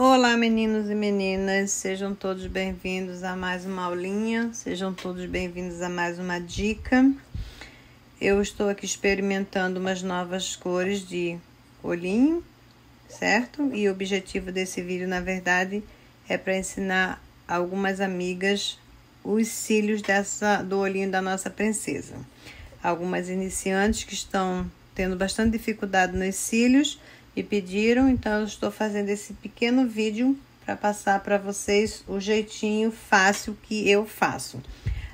Olá, meninos e meninas, sejam todos bem-vindos a mais uma aulinha, sejam todos bem-vindos a mais uma dica. Eu estou aqui experimentando umas novas cores de olhinho, certo? E o objetivo desse vídeo, na verdade, é para ensinar algumas amigas os cílios do olhinho da nossa princesa. Algumas iniciantes que estão tendo bastante dificuldade nos cílios e pediram, então eu estou fazendo esse pequeno vídeo para passar para vocês o jeitinho fácil que eu faço.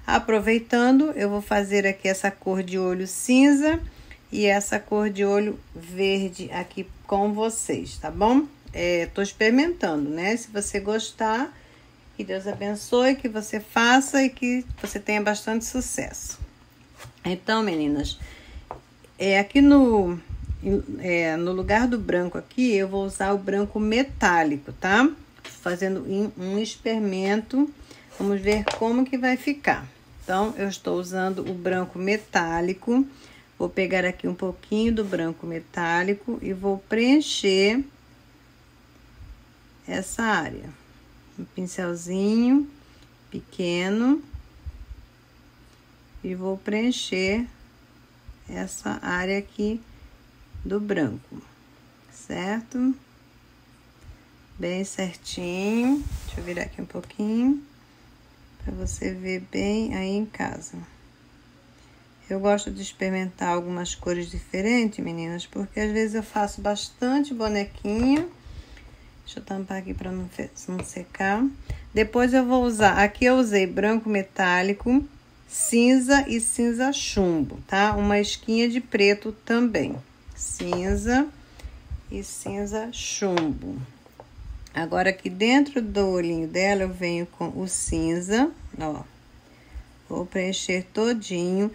Aproveitando, eu vou fazer aqui essa cor de olho cinza e essa cor de olho verde aqui com vocês, tá bom? Tô experimentando, né? Se você gostar, que Deus abençoe, que você faça e que você tenha bastante sucesso. Então, meninas, aqui no lugar do branco aqui, eu vou usar o branco metálico, tá? Fazendo um experimento, vamos ver como que vai ficar. Então, eu estou usando o branco metálico, vou pegar aqui um pouquinho do branco metálico e vou preencher essa área. Um pincelzinho pequeno e vou preencher essa área aqui do branco, certo? Bem certinho. Deixa eu virar aqui um pouquinho para você ver bem aí em casa. Eu gosto de experimentar algumas cores diferentes, meninas, porque às vezes eu faço bastante bonequinho. Deixa eu tampar aqui para não secar. Depois eu vou usar, aqui eu usei branco metálico, cinza e cinza chumbo, tá? Uma esquinha de preto também. Cinza e cinza chumbo. Agora aqui dentro do olhinho dela eu venho com o cinza, ó. Vou preencher todinho.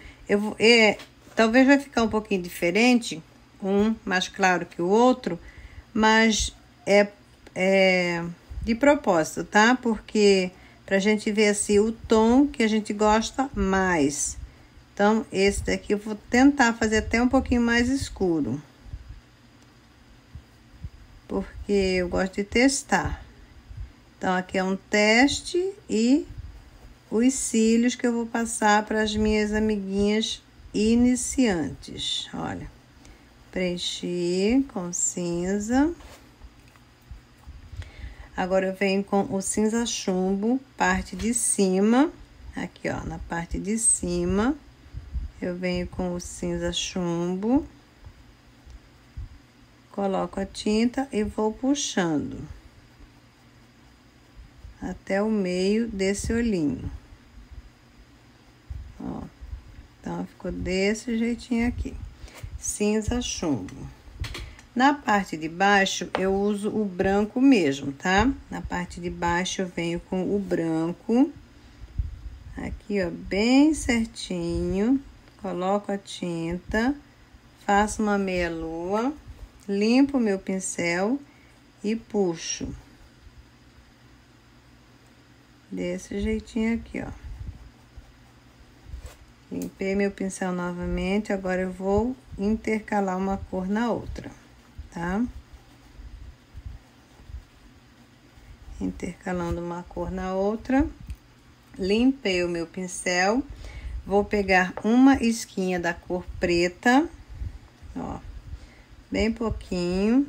Talvez vai ficar um pouquinho diferente, um mais claro que o outro, mas é de propósito, tá? Porque pra gente ver assim o tom que a gente gosta mais. Então, esse daqui eu vou tentar fazer até um pouquinho mais escuro. Porque eu gosto de testar. Então, aqui é um teste e os cílios que eu vou passar para as minhas amiguinhas iniciantes. Olha, preenchi com cinza. Agora, eu venho com o cinza chumbo, parte de cima. Aqui, ó, na parte de cima. Eu venho com o cinza chumbo, coloco a tinta e vou puxando até o meio desse olhinho. Ó, então, ficou desse jeitinho aqui, cinza chumbo. Na parte de baixo, eu uso o branco mesmo, tá? Na parte de baixo, eu venho com o branco, aqui, ó, bem certinho. Coloco a tinta, faço uma meia-lua, limpo o meu pincel e puxo. Desse jeitinho aqui, ó. Limpei meu pincel novamente, agora eu vou intercalar uma cor na outra, tá? Intercalando uma cor na outra. Limpei o meu pincel. Vou pegar uma esquinha da cor preta, ó, bem pouquinho.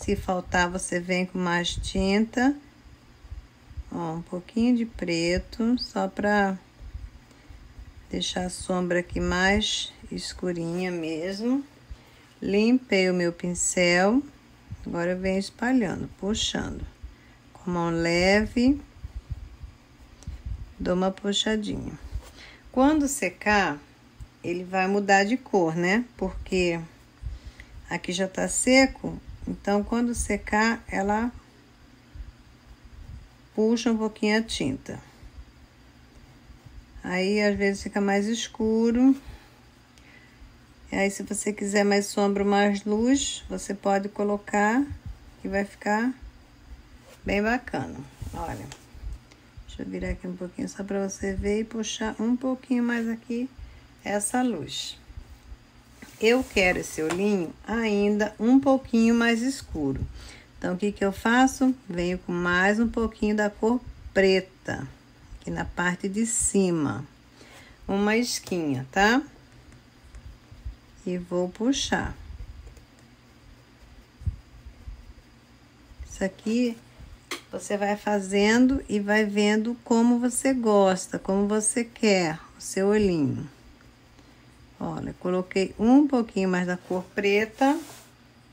Se faltar, você vem com mais tinta. Ó, um pouquinho de preto, só pra deixar a sombra aqui mais escurinha mesmo. Limpei o meu pincel. Agora eu venho espalhando, puxando. Com mão leve, dou uma puxadinha. Quando secar, ele vai mudar de cor, né? Porque aqui já tá seco, então quando secar, ela puxa um pouquinho a tinta. Aí, às vezes, fica mais escuro. E aí, se você quiser mais sombra, mais luz, você pode colocar, que vai ficar bem bacana. Olha. Deixa eu virar aqui um pouquinho só para você ver e puxar um pouquinho mais aqui essa luz. Eu quero esse olhinho ainda um pouquinho mais escuro. Então, o que que eu faço? Venho com mais um pouquinho da cor preta, aqui na parte de cima. Uma esquinha, tá? E vou puxar. Isso aqui você vai fazendo e vai vendo como você gosta, como você quer o seu olhinho. Olha, coloquei um pouquinho mais da cor preta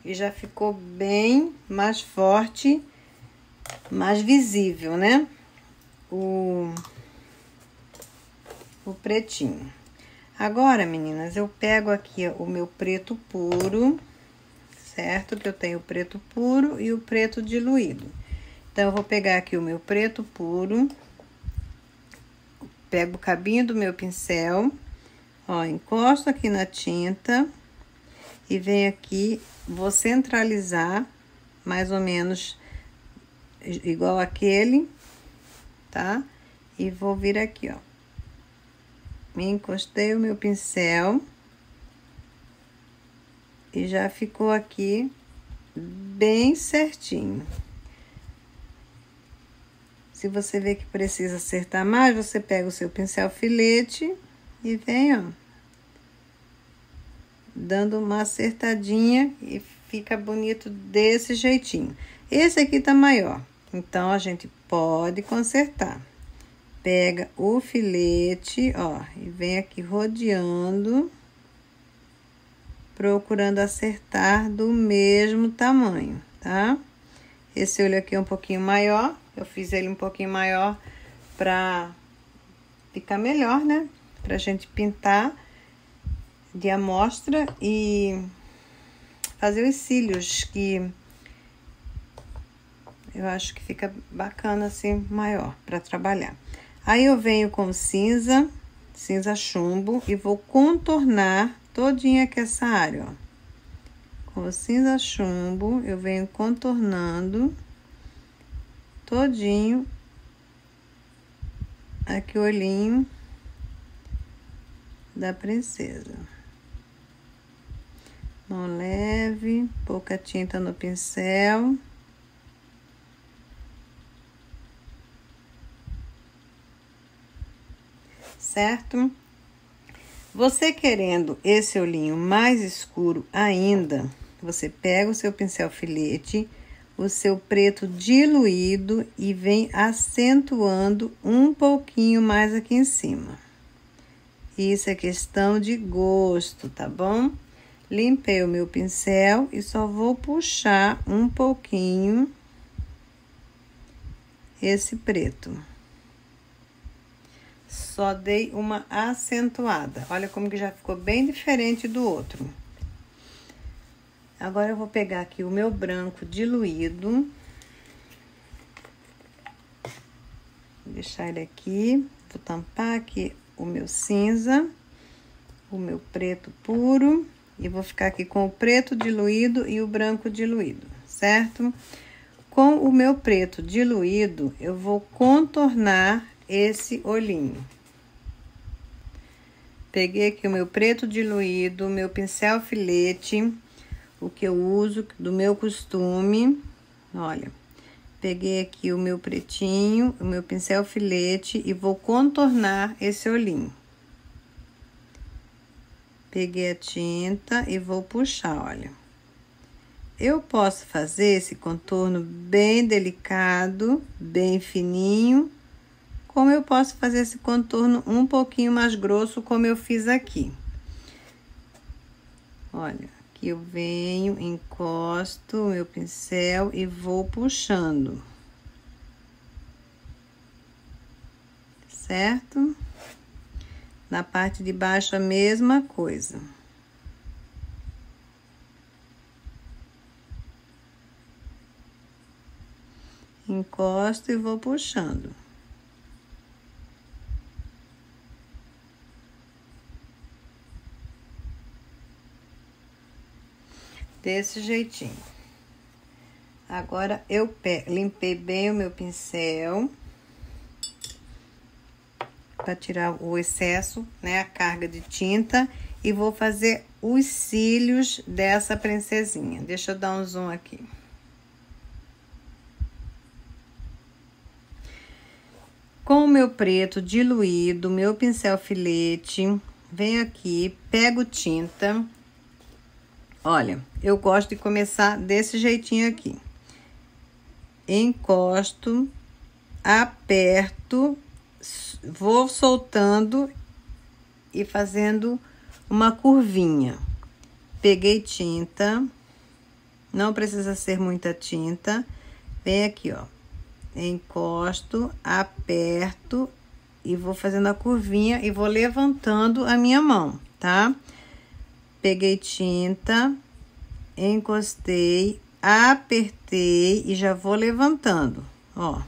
e já ficou bem mais forte, mais visível, né? O pretinho. Agora, meninas, eu pego aqui ó, o meu preto puro, certo? Que eu tenho o preto puro e o preto diluído. Então, eu vou pegar aqui o meu preto puro, pego o cabinho do meu pincel, ó, encosto aqui na tinta e venho aqui, vou centralizar mais ou menos igual aquele, tá? E vou vir aqui, ó. Encostei o meu pincel e já ficou aqui bem certinho. Se você vê que precisa acertar mais, você pega o seu pincel filete e vem, ó, dando uma acertadinha e fica bonito desse jeitinho. Esse aqui tá maior, então a gente pode consertar. Pega o filete, ó, e vem aqui rodeando, procurando acertar do mesmo tamanho, tá? Esse olho aqui é um pouquinho maior, eu fiz ele um pouquinho maior pra ficar melhor, né? Pra gente pintar de amostra e fazer os cílios, que eu acho que fica bacana assim, maior pra trabalhar. Aí eu venho com cinza chumbo e vou contornar todinha aqui essa área, ó. Com o cinza chumbo, eu venho contornando todinho aqui o olhinho da princesa. Mão leve, pouca tinta no pincel. Certo? Você querendo esse olhinho mais escuro ainda, você pega o seu pincel filete, o seu preto diluído e vem acentuando um pouquinho mais aqui em cima. Isso é questão de gosto, tá bom? Limpei o meu pincel e só vou puxar um pouquinho esse preto. Só dei uma acentuada. Olha como que já ficou bem diferente do outro. Agora eu vou pegar aqui o meu branco diluído. Vou deixar ele aqui. Vou tampar aqui o meu cinza, o meu preto puro. E vou ficar aqui com o preto diluído e o branco diluído, certo? Com o meu preto diluído, eu vou contornar esse olhinho. Peguei aqui o meu preto diluído, o meu pincel filete, o que eu uso do meu costume. Olha, peguei aqui o meu pretinho, o meu pincel filete e vou contornar esse olhinho. Peguei a tinta e vou puxar, olha. Eu posso fazer esse contorno bem delicado, bem fininho, como eu posso fazer esse contorno um pouquinho mais grosso, como eu fiz aqui. Olha, aqui eu venho, encosto o meu pincel e vou puxando. Certo? Na parte de baixo, a mesma coisa. Encosto e vou puxando. Desse jeitinho. Agora, eu limpei bem o meu pincel para tirar o excesso, né, a carga de tinta, e vou fazer os cílios dessa princesinha. Deixa eu dar um zoom aqui. Com o meu preto diluído, meu pincel filete, venho aqui, pego tinta. Olha, eu gosto de começar desse jeitinho aqui. Encosto, aperto, vou soltando e fazendo uma curvinha. Peguei tinta, não precisa ser muita tinta. Vem aqui, ó. Encosto, aperto e vou fazendo a curvinha e vou levantando a minha mão, tá? Peguei tinta, encostei, apertei e já vou levantando, ó.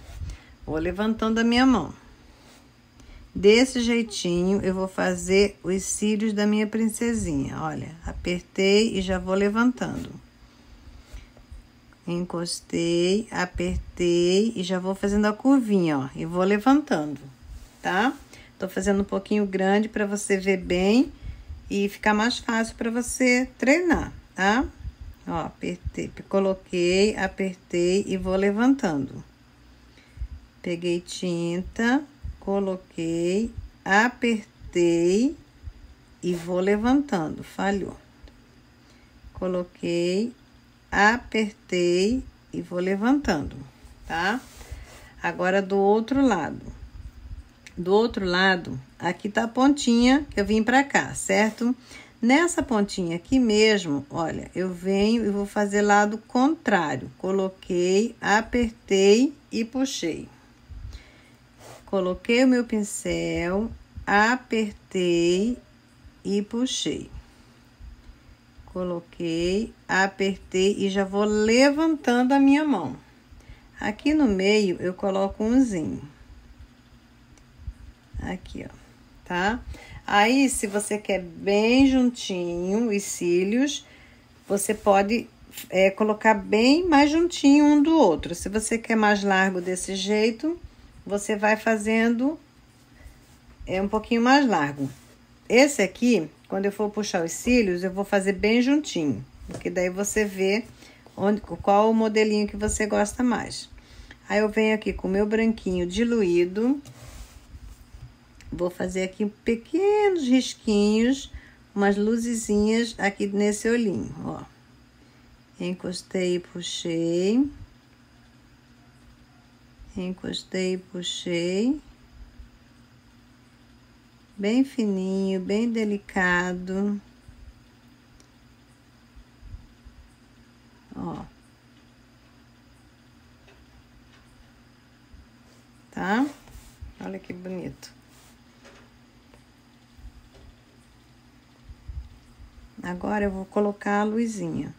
Vou levantando a minha mão. Desse jeitinho, eu vou fazer os cílios da minha princesinha. Olha, apertei e já vou levantando. Encostei, apertei e já vou fazendo a curvinha, ó. E vou levantando, tá? Tô fazendo um pouquinho grande para você ver bem e ficar mais fácil para você treinar, tá? Ó, apertei, coloquei, apertei e vou levantando. Peguei tinta, coloquei, apertei e vou levantando. Falhou. Coloquei, apertei e vou levantando, tá? Agora do outro lado. Do outro lado, aqui tá a pontinha que eu vim pra cá, certo? Nessa pontinha aqui mesmo, olha, eu venho e vou fazer lado contrário. Coloquei, apertei e puxei. Coloquei o meu pincel, apertei e puxei. Coloquei, apertei e já vou levantando a minha mão. Aqui no meio, eu coloco um zinho. Aqui, ó, tá? Aí, se você quer bem juntinho os cílios, você pode colocar bem mais juntinho um do outro. Se você quer mais largo desse jeito, você vai fazendo um pouquinho mais largo. Esse aqui, quando eu for puxar os cílios, eu vou fazer bem juntinho, porque daí você vê qual o modelinho que você gosta mais. Aí eu venho aqui com o meu branquinho diluído, vou fazer aqui pequenos risquinhos, umas luzezinhas aqui nesse olhinho, ó. Encostei e puxei. Encostei e puxei. Bem fininho, bem delicado. Ó. Tá? Olha que bonito. Agora eu vou colocar a luzinha.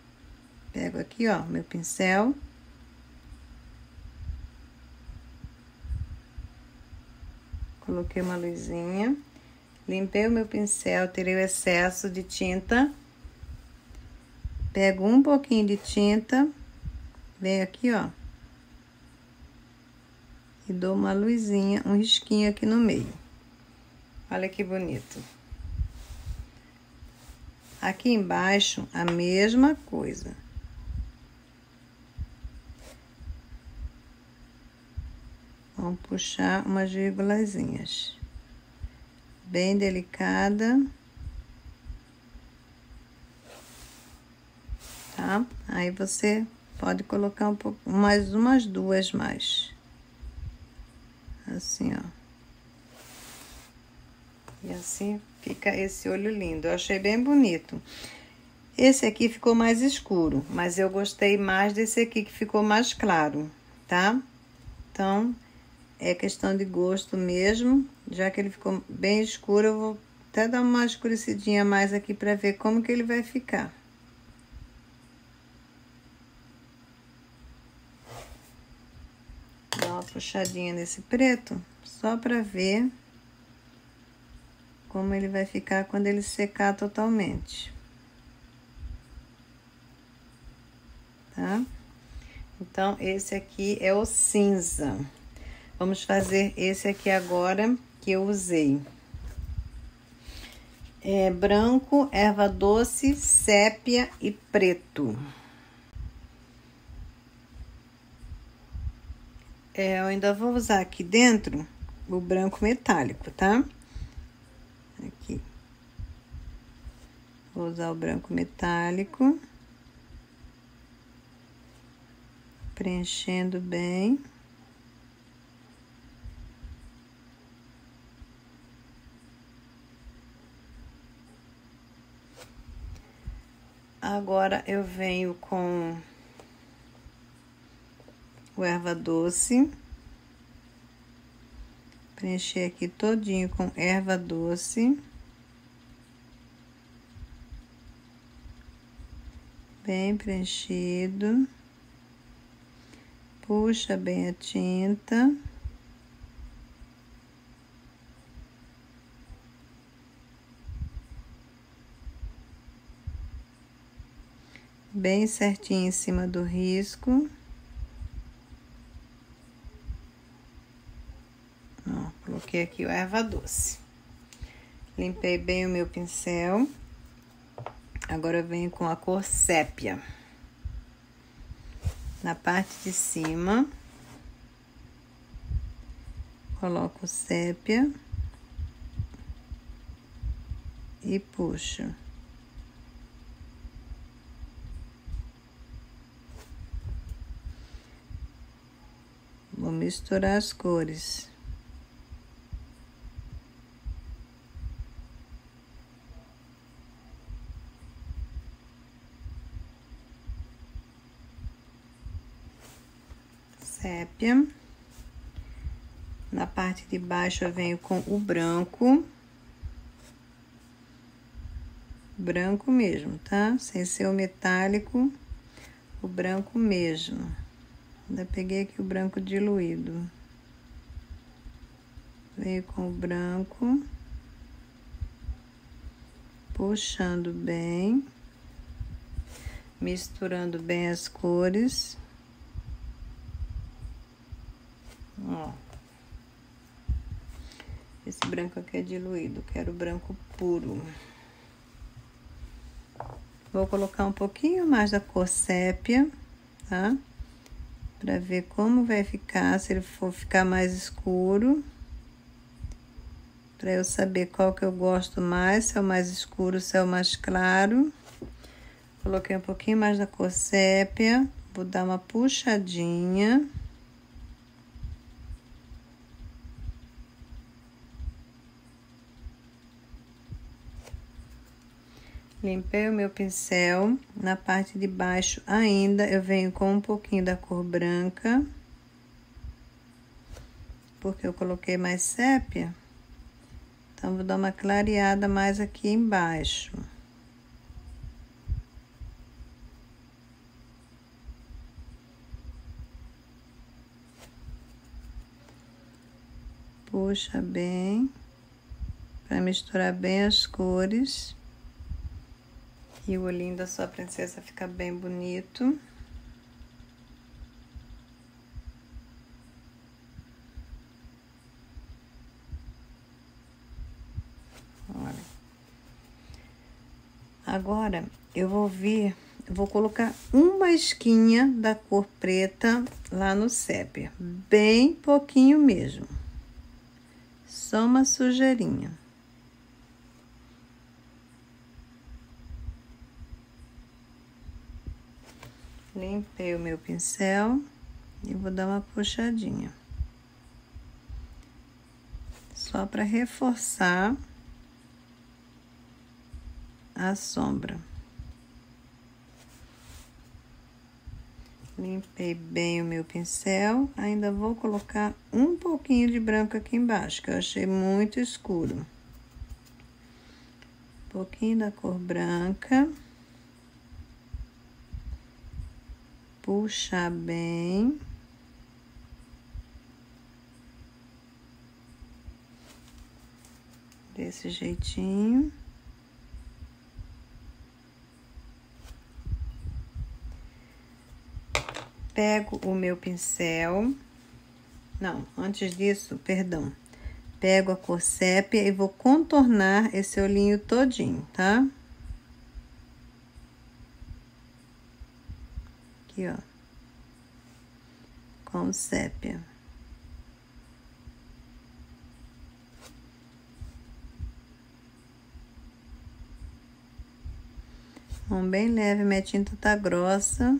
Pego aqui, ó, meu pincel. Coloquei uma luzinha. Limpei o meu pincel, tirei o excesso de tinta. Pego um pouquinho de tinta. Venho aqui, ó. E dou uma luzinha, um risquinho aqui no meio. Olha que bonito. Aqui embaixo, a mesma coisa. Vamos puxar umas vírgulazinhas. Bem delicada. Tá? Aí você pode colocar um pouco, mais umas duas mais. Assim, ó. E assim fica esse olho lindo. Eu achei bem bonito. Esse aqui ficou mais escuro, mas eu gostei mais desse aqui que ficou mais claro, tá? Então, é questão de gosto mesmo. Já que ele ficou bem escuro, eu vou até dar uma escurecidinha mais aqui pra ver como que ele vai ficar. Dá uma puxadinha nesse preto, só pra ver como ele vai ficar quando ele secar totalmente. Tá? Então, esse aqui é o cinza. Vamos fazer esse aqui agora que eu usei. É branco, erva doce, sépia e preto. Eu ainda vou usar aqui dentro o branco metálico, tá? Aqui. Vou usar o branco metálico. Preenchendo bem. Agora eu venho com o erva doce. Preencher aqui todinho com erva doce. Bem preenchido. Puxa bem a tinta. Bem certinho em cima do risco. Ó, coloquei aqui o erva doce. Limpei bem o meu pincel. Agora eu venho com a cor sépia. Na parte de cima, coloco sépia e puxo. Vou misturar as cores. Sépia. Na parte de baixo eu venho com o branco. Branco mesmo, tá? Sem ser o metálico, o branco mesmo. Ainda peguei aqui o branco diluído. Venho com o branco. Puxando bem. Misturando bem as cores. Ó. Esse branco aqui é diluído, quero branco puro. Vou colocar um pouquinho mais da cor sépia, tá? Pra ver como vai ficar, se ele for ficar mais escuro. Pra eu saber qual que eu gosto mais, se é o mais escuro, se é o mais claro. Coloquei um pouquinho mais da cor sépia, vou dar uma puxadinha. Limpei o meu pincel. Na parte de baixo ainda eu venho com um pouquinho da cor branca. Porque eu coloquei mais sépia. Então, vou dar uma clareada mais aqui embaixo. Puxa bem. Para misturar bem as cores. E o olhinho da sua princesa fica bem bonito. Olha. Agora, eu vou colocar uma esquinha da cor preta lá no sépia. Bem pouquinho mesmo. Só uma sujeirinha. Limpei o meu pincel e vou dar uma puxadinha. Só para reforçar a sombra. Limpei bem o meu pincel. Ainda vou colocar um pouquinho de branco aqui embaixo, que eu achei muito escuro. Um pouquinho da cor branca. Puxar bem. Desse jeitinho. Pego o meu pincel. Não, antes disso, perdão. Pego a cor sépia e vou contornar esse olhinho todinho, tá? Aqui, ó. Com sépia. Com bem leve, minha tinta tá grossa.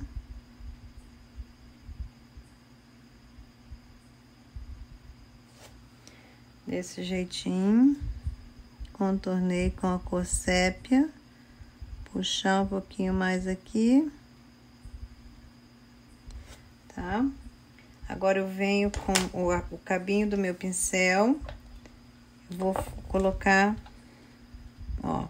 Desse jeitinho. Contornei com a cor sépia. Puxar um pouquinho mais aqui. Tá? Agora eu venho com o cabinho do meu pincel. Vou colocar, ó,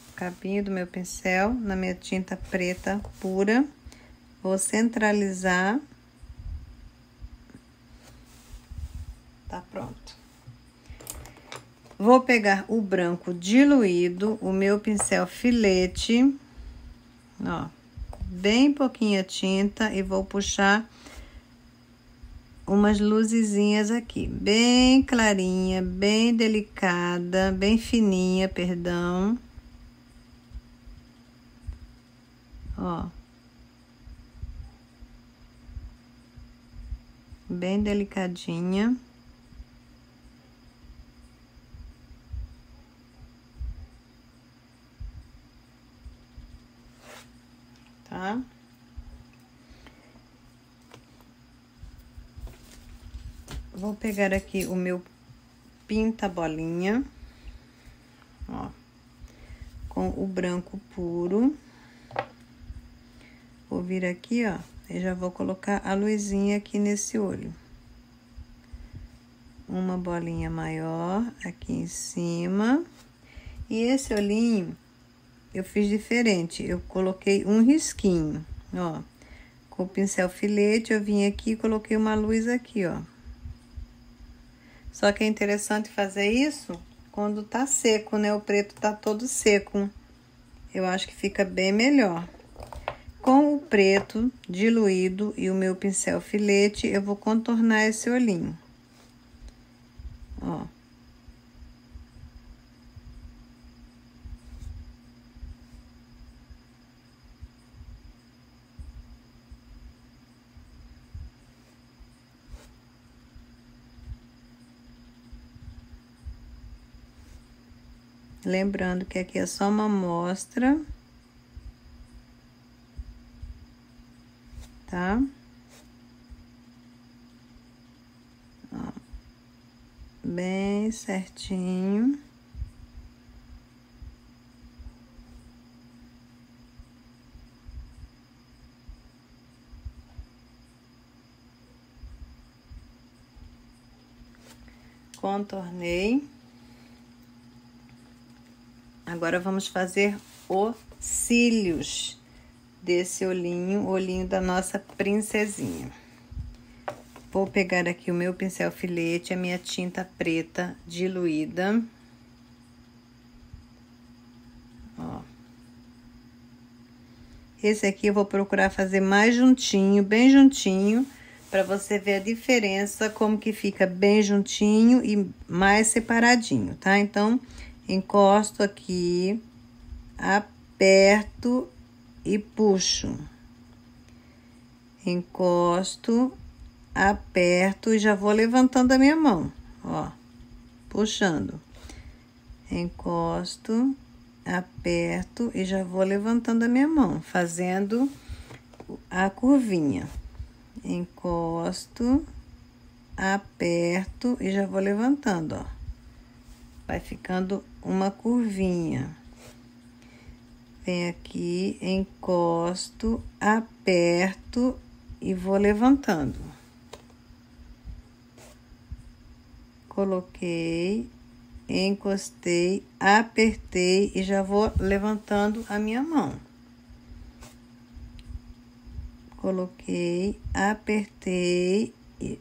o cabinho do meu pincel na minha tinta preta pura. Vou centralizar. Tá pronto. Vou pegar o branco diluído, o meu pincel filete, ó, bem pouquinha tinta, e vou puxar umas luzezinhas aqui, bem clarinha, bem delicada, bem fininha, perdão. Ó. Bem delicadinha. Tá? Vou pegar aqui o meu pinta-bolinha, ó, com o branco puro. Vou vir aqui, ó, e já vou colocar a luzinha aqui nesse olho. Uma bolinha maior aqui em cima. E esse olhinho eu fiz diferente, eu coloquei um risquinho, ó. Com o pincel filete eu vim aqui e coloquei uma luz aqui, ó. Só que é interessante fazer isso quando tá seco, né? O preto tá todo seco. Eu acho que fica bem melhor. Com o preto diluído e o meu pincel filete, eu vou contornar esse olhinho. Ó. Lembrando que aqui é só uma amostra, tá? Ó, bem certinho. Contornei. Agora vamos fazer os cílios desse olhinho, o olhinho da nossa princesinha. Vou pegar aqui o meu pincel filete, a minha tinta preta diluída. Ó. Esse aqui eu vou procurar fazer mais juntinho, bem juntinho, para você ver a diferença, como que fica bem juntinho e mais separadinho, tá? Então, encosto aqui, aperto e puxo. Encosto, aperto e já vou levantando a minha mão, ó, puxando. Encosto, aperto e já vou levantando a minha mão, fazendo a curvinha. Encosto, aperto e já vou levantando, ó. Vai ficando uma curvinha. Vem aqui, encosto, aperto e vou levantando. Coloquei, encostei, apertei e já vou levantando a minha mão. Coloquei, apertei e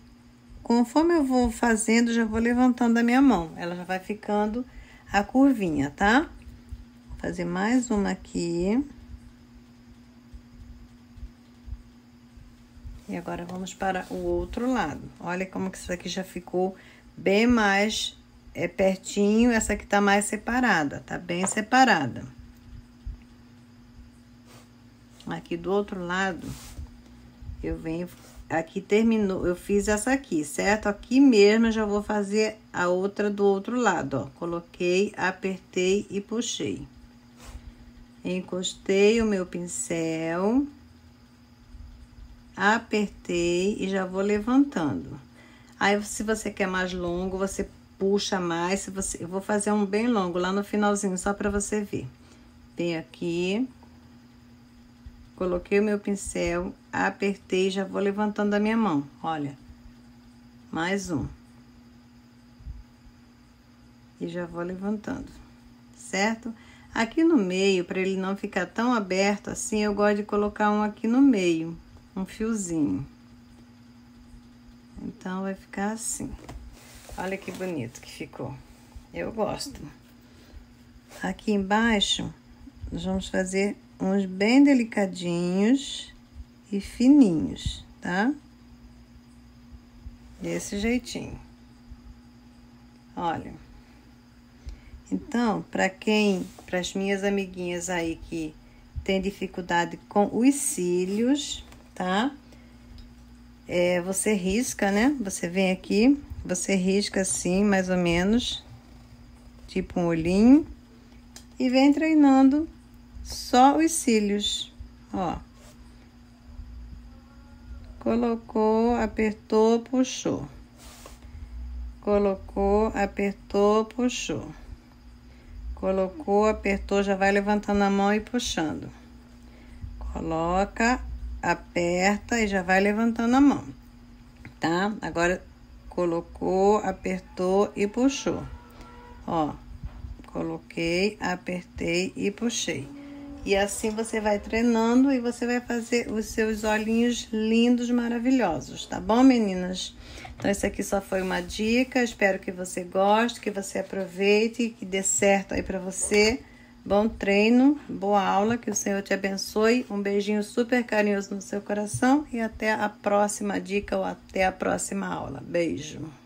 conforme eu vou fazendo, já vou levantando a minha mão. Ela já vai ficando a curvinha, tá? Vou fazer mais uma aqui. E agora vamos para o outro lado. Olha como que isso aqui já ficou bem mais pertinho. Essa aqui tá mais separada, tá bem separada. Aqui do outro lado, eu venho, aqui terminou, eu fiz essa aqui, certo? Aqui mesmo eu já vou fazer a outra do outro lado, ó. Coloquei, apertei e puxei. Encostei o meu pincel, apertei e já vou levantando. Aí, se você quer mais longo, você puxa mais. Eu vou fazer um bem longo lá no finalzinho, só para você ver. Vem aqui, coloquei o meu pincel, apertei e já vou levantando a minha mão. Olha, mais um. E já vou levantando, certo? Aqui no meio, para ele não ficar tão aberto assim, eu gosto de colocar um aqui no meio, um fiozinho. Então, vai ficar assim. Olha que bonito que ficou. Eu gosto. Aqui embaixo, nós vamos fazer uns bem delicadinhos e fininhos, tá? Desse jeitinho. Olha. Então, para as minhas amiguinhas aí que tem dificuldade com os cílios, tá? Você risca, né? Você vem aqui, você risca assim, mais ou menos, tipo um olhinho, e vem treinando só os cílios, ó. Colocou, apertou, puxou. Colocou, apertou, puxou. Colocou, apertou, já vai levantando a mão e puxando. Coloca, aperta e já vai levantando a mão, tá? Agora, colocou, apertou e puxou. Ó, coloquei, apertei e puxei. E assim você vai treinando e você vai fazer os seus olhinhos lindos, maravilhosos, tá bom, meninas? Então, essa aqui só foi uma dica. Espero que você goste, que você aproveite, que dê certo aí pra você. Bom treino, boa aula, que o Senhor te abençoe. Um beijinho super carinhoso no seu coração e até a próxima dica ou até a próxima aula. Beijo!